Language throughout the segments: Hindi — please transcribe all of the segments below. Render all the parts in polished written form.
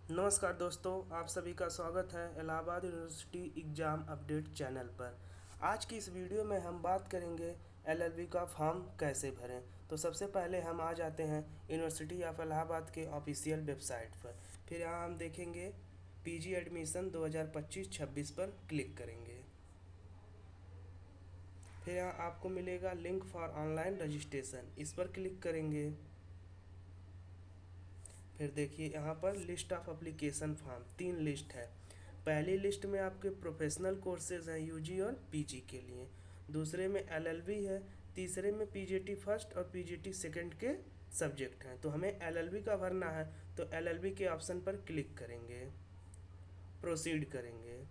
नमस्कार दोस्तों, आप सभी का स्वागत है Allahabad university exam update channel पर। आज की इस वीडियो में हम बात करेंगे एलएलबी का फॉर्म कैसे भरें। तो सबसे पहले हम आ जाते हैं यूनिवर्सिटी ऑफ इलाहाबाद के ऑफिशियल वेबसाइट पर। फिर यहाँ हम देखेंगे पीजी एडमिशन 2025-26 पर क्लिक करेंगे। फिर यहाँ आपको मिलेगा लिंक फॉर ऑनलाइन रजिस्ट्रेशन, इस पर क्लिक करेंगे। फिर देखिए यहाँ पर list of application form 3 list है। पहली लिस्ट में आपके प्रोफेशनल कोर्सेज हैं यूजी और पीजी के लिए, दूसरे में एलएलबी है, तीसरे में पीजीटी फर्स्ट और पीजीटी सेकंड के सब्जेक्ट हैं। तो हमें एलएलबी का भरना है, तो एलएलबी के ऑप्शन पर क्लिक करेंगे, प्रोसीड करेंगे।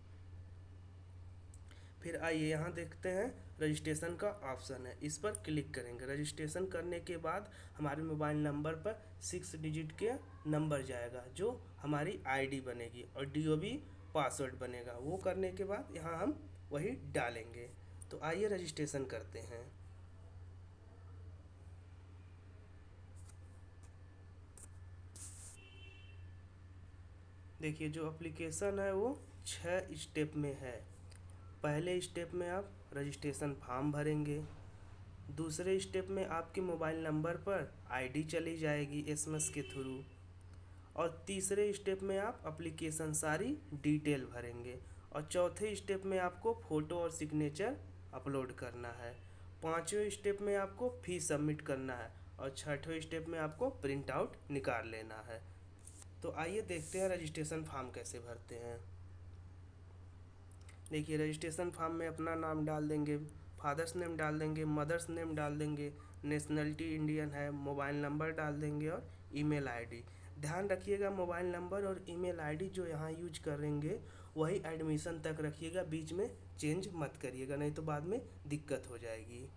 फिर आइए यहाँ देखते हैं रजिस्ट्रेशन का ऑप्शन है, इस पर क्लिक करेंगे। रजिस्ट्रेशन करने के बाद हमारे मोबाइल नंबर पर 6 डिजिट के नंबर जाएगा, जो हमारी आईडी बनेगी और डीओबी पासवर्ड बनेगा। वो करने के बाद यहाँ हम वही डालेंगे। तो आइए रजिस्ट्रेशन करते हैं। देखिए जो एप्लीकेशन है वो 6 स्टेप में है। पहले स्टेप में आप रजिस्ट्रेशन फॉर्म भरेंगे, दूसरे स्टेप में आपके मोबाइल नंबर पर आईडी चली जाएगी एसएमएस के थ्रू, और तीसरे स्टेप में आप एप्लीकेशन सारी डिटेल भरेंगे, और चौथे स्टेप में आपको फ़ोटो और सिग्नेचर अपलोड करना है। पाँचवें स्टेप में आपको फी सबमिट करना है, और छठवें स्टेप में आपको प्रिंट आउट निकाल लेना है। तो आइए देखते हैं रजिस्ट्रेशन फॉर्म कैसे भरते हैं। देखिए रजिस्ट्रेशन फॉर्म में अपना नाम डाल देंगे, फादर्स नेम डाल देंगे, मदर्स नेम डाल देंगे, नेशनलिटी इंडियन है, मोबाइल नंबर डाल देंगे और ईमेल आईडी। ध्यान रखिएगा मोबाइल नंबर और ईमेल आईडी जो यहाँ यूज करेंगे वही एडमिशन तक रखिएगा, बीच में चेंज मत करिएगा, नहीं तो बाद में दिक्कत हो जाएगी।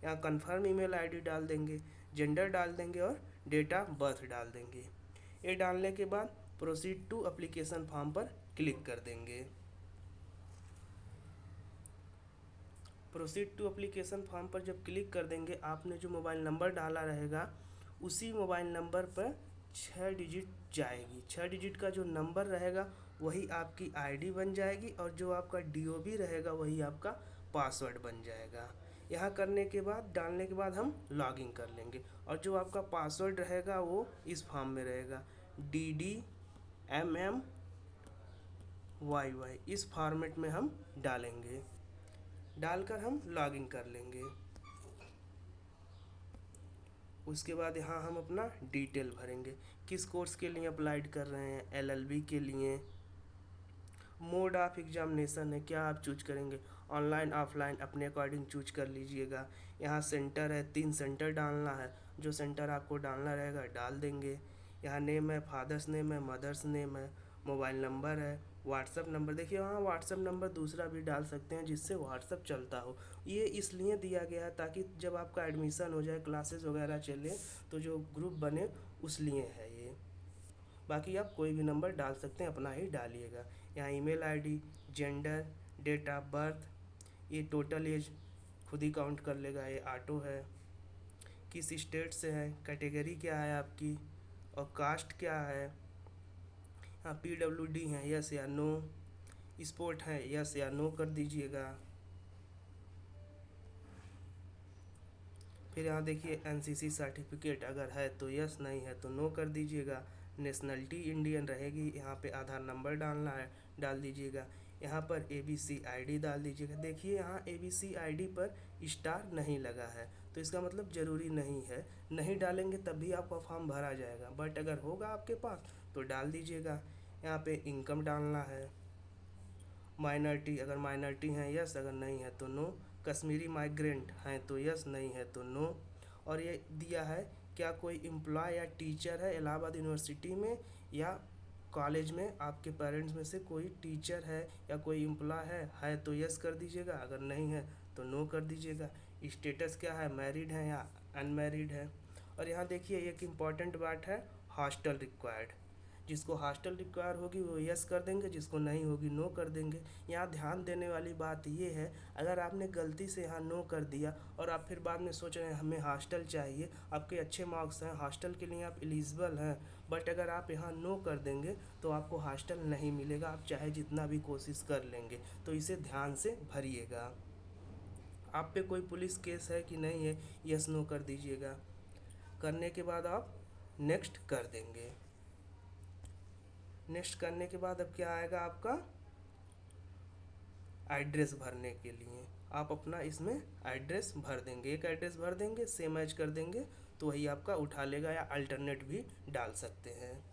यहाँ कन्फर्म ईमेल आईडी डाल देंगे, जेंडर डाल देंगे और डेट ऑफ बर्थ डाल देंगे। ये डालने के बाद प्रोसीड टू एप्लीकेशन फॉर्म पर क्लिक कर देंगे। प्रोसीड टू एप्लीकेशन फॉर्म पर जब क्लिक कर देंगे, आपने जो मोबाइल नंबर डाला रहेगा उसी मोबाइल नंबर पर 6 डिजिट जाएगी। 6 डिजिट का जो नंबर रहेगा वही आपकी आईडी बन जाएगी, और जो आपका डीओबी रहेगा वही आपका पासवर्ड बन जाएगा। यहाँ करने के बाद डालने के बाद हम लॉगिन कर लेंगे, और जो आपका पासवर्ड रहेगा वो इस फॉर्म में रहेगा DDMMYY, इस फॉर्मेट में हम डालेंगे। डालकर हम लॉगिन कर लेंगे। उसके बाद यहाँ हम अपना डिटेल भरेंगे, किस कोर्स के लिए अप्लाइड कर रहे हैं, एलएलबी के लिए। मोड ऑफ एग्जामिनेशन है, क्या आप चूज करेंगे, ऑनलाइन ऑफलाइन अपने अकॉर्डिंग चूज कर लीजिएगा। यहाँ सेंटर है, 3 सेंटर डालना है, जो सेंटर आपको डालना रहेगा डाल देंगे। यहाँ नेम है, फादर्स नेम है, मदर्स नेम है, मोबाइल नंबर है, व्हाट्सअप नंबर। देखिए वहाँ व्हाट्सअप नंबर दूसरा भी डाल सकते हैं जिससे व्हाट्सअप चलता हो। ये इसलिए दिया गया है ताकि जब आपका एडमिशन हो जाए, क्लासेस वगैरह चले, तो जो ग्रुप बने उस लिए है ये। बाकी आप कोई भी नंबर डाल सकते हैं, अपना ही डालिएगा। यहाँ email ID, gender, date of birth, ये टोटल एज खुद ही काउंट कर लेगा, ये ऑटो है। किस स्टेट से है, कैटेगरी क्या है आपकी, और कास्ट क्या है। हाँ PWD है, यस या नो। स्पोर्ट है, यस या नो कर दीजिएगा। फिर यहाँ देखिए एनसीसी सर्टिफिकेट अगर है तो यस, नहीं है तो नो कर दीजिएगा। नेशनलिटी इंडियन रहेगी, यहाँ पे आधार नंबर डालना है, डाल दीजिएगा। यहाँ पर एबीसी आईडी डाल दीजिएगा। देखिए यहाँ एबीसी आईडी पर स्टार नहीं लगा है, तो इसका मतलब ज़रूरी नहीं है, नहीं डालेंगे तब भी आपका फॉर्म भरा जाएगा, बट अगर होगा आपके पास तो डाल दीजिएगा। यहाँ पे इनकम डालना है। माइनॉरिटी, अगर माइनॉरिटी हैं यस, अगर नहीं है तो नो। कश्मीरी माइग्रेंट हैं तो यस, नहीं है तो नो। और ये दिया है क्या कोई एम्प्लॉय या टीचर है इलाहाबाद यूनिवर्सिटी में या कॉलेज में, आपके पेरेंट्स में से कोई टीचर है या कोई एम्प्लॉय है तो यस कर दीजिएगा, अगर नहीं है तो नो कर दीजिएगा। स्टेटस क्या है, मैरिड है या अनमैरिड है। और यहाँ देखिए एक इम्पॉर्टेंट बात है, हॉस्टल रिक्वायर्ड। जिसको हॉस्टल रिक्वायर होगी वो यस कर देंगे, जिसको नहीं होगी नो कर देंगे। यहाँ ध्यान देने वाली बात ये है, अगर आपने गलती से यहाँ नो कर दिया और आप फिर बाद में सोच रहे हैं हमें हॉस्टल चाहिए, आपके अच्छे मार्क्स हैं, हॉस्टल के लिए आप एलिजिबल हैं, बट अगर आप यहाँ नो कर देंगे तो आपको हॉस्टल नहीं मिलेगा, आप चाहे जितना भी कोशिश कर लेंगे। तो इसे ध्यान से भरिएगा। आप पे कोई पुलिस केस है कि नहीं है, यस नो कर दीजिएगा। करने के बाद आप नेक्स्ट कर देंगे। नेक्स्ट करने के बाद अब क्या आएगा, आपका एड्रेस भरने के लिए आप अपना इसमें एड्रेस भर देंगे। एक एड्रेस भर देंगे, सेम मैच कर देंगे, तो वही आपका उठा लेगा, या अल्टरनेट भी डाल सकते हैं।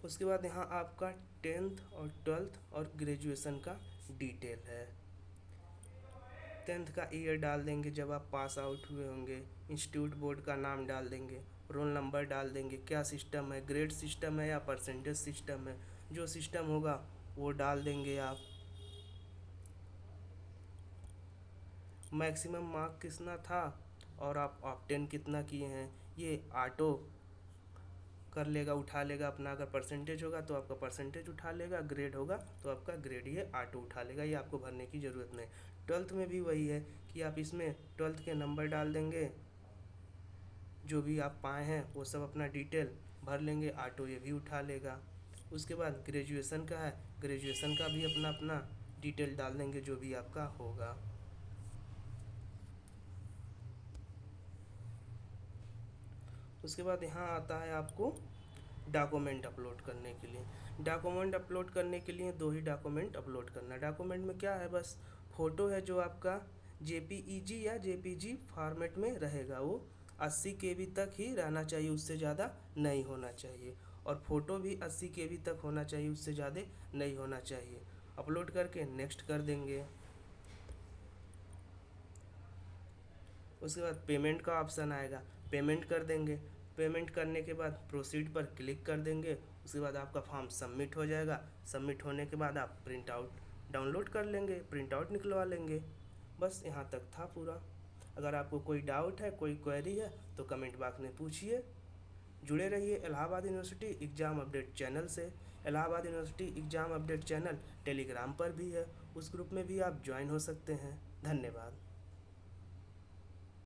उसके बाद यहाँ आपका 10th और 12th और ग्रेजुएशन का डिटेल है। 10th का ईयर डाल देंगे जब आप पास आउट हुए होंगे, इंस्टीट्यूट बोर्ड का नाम डाल देंगे, रोल नंबर डाल देंगे, क्या सिस्टम है, ग्रेड सिस्टम है या परसेंटेज सिस्टम है, जो सिस्टम होगा वो डाल देंगे आप। मैक्सिमम मार्क कितना था और आप ऑब्टेन कितना किए हैं, ये ऑटो कर लेगा, उठा लेगा अपना। अगर परसेंटेज होगा तो आपका परसेंटेज उठा लेगा, ग्रेड होगा तो आपका ग्रेड ये ऑटो उठा लेगा, ये आपको भरने की ज़रूरत नहीं। 12th में भी वही है कि आप इसमें 12th के नंबर डाल देंगे, जो भी आप पाए हैं वो सब अपना डिटेल भर लेंगे, ऑटो ये भी उठा लेगा। उसके बाद ग्रेजुएशन का है, ग्रेजुएशन का भी अपना अपना डिटेल डाल देंगे, जो भी आपका होगा। उसके बाद यहाँ आता है आपको डॉक्यूमेंट अपलोड करने के लिए। डॉक्यूमेंट अपलोड करने के लिए 2 ही डॉक्यूमेंट अपलोड करना है। डॉक्यूमेंट में क्या है, बस फ़ोटो है जो आपका जेपीईजी या जेपीजी फॉर्मेट में रहेगा, वो 80 KB तक ही रहना चाहिए, उससे ज़्यादा नहीं होना चाहिए। और फ़ोटो भी 80 KB तक होना चाहिए, उससे ज़्यादा नहीं होना चाहिए। अपलोड करके नेक्स्ट कर देंगे। उसके बाद पेमेंट का ऑप्शन आएगा, पेमेंट कर देंगे। पेमेंट करने के बाद प्रोसीड पर क्लिक कर देंगे। उसके बाद आपका फॉर्म सबमिट हो जाएगा। सबमिट होने के बाद आप प्रिंट आउट डाउनलोड कर लेंगे, प्रिंट आउट निकलवा लेंगे। बस यहाँ तक था पूरा। अगर आपको कोई डाउट है, कोई क्वेरी है तो कमेंट बॉक्स में पूछिए। जुड़े रहिए Allahabad university exam update channel से। Allahabad university exam update channel Telegram पर भी है, उस ग्रुप में भी आप ज्वाइन हो सकते हैं। धन्यवाद।